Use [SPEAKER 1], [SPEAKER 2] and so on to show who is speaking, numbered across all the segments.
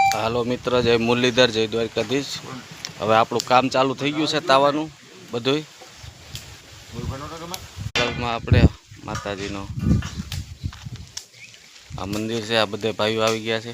[SPEAKER 1] હાલો મિત્ર, જય મુરલીધર, જય દ્વારકાધીશ। હવે આપણું કામ ચાલુ થઈ ગયું છે તાવાનું બધુંય। આપણે માતાજીનો આ મંદિર છે, આ બધા ભાઈઓ આવી ગયા છે।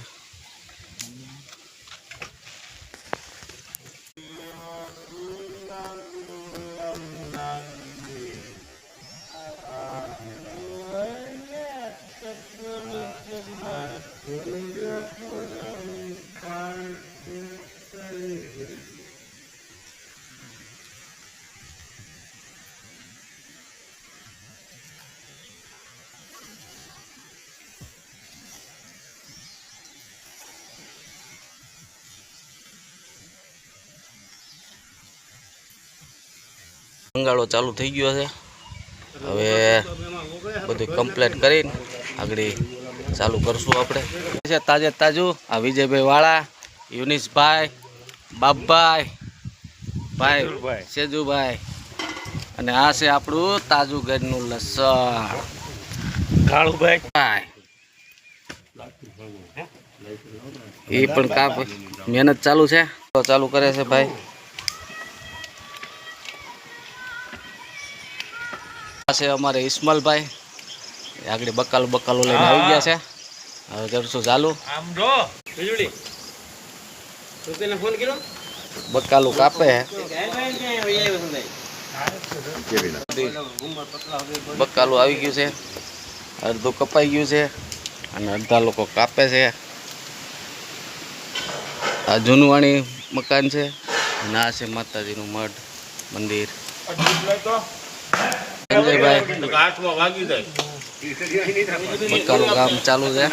[SPEAKER 1] બંગાળો ચાલુ થઈ ગયો છે। હવે બધું કમ્પ્લીટ કરીને આગળ ચાલુ કરશું આપણે। તાજે તાજું આ વિજયભાઈ વાળા, યુનિસભાઈ, બાપભાઈ, ભાઈ સેજુભાઈ, અને આ છે આપણું તાજું ઘરનું લસણ કાળુભાઈ। એ પણ કાપ મહેનત ચાલુ છે, ચાલુ કરે છે ભાઈ। છે અમારે ઇસ્માલભાઈ, આગળ બકાલો લઈને આવી ગયા છે। હવે કરશું ચાલુ। બકાલું કાપે, બકાલું આવી ગયું છે, અડધું કપાઈ ગયું છે અને અડધા લોકો કાપે છે। આ જૂનવાણી મકાન છે અને આ છે માતાજીનું મઠ મંદિર। બકાલું કામ ચાલુ છે,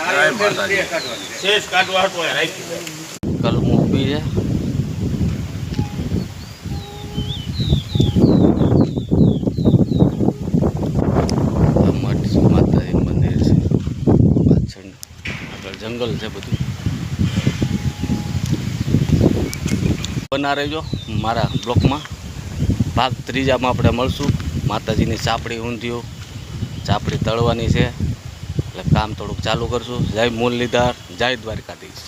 [SPEAKER 1] કલમું ઊભી છે। માતાજી મંદિર છે, પાછળ આગળ જંગલ છે બધું। બના રહેજો મારા બ્લોકમાં। ભાગ ત્રીજામાં આપણે મળશું। માતાજીની ચાપડી ઊંધિયું, ચાપડી તળવાની છે, એટલે કામ થોડુંક ચાલુ કરશું। જય મુરલીધર, જય દ્વારકાધીશ।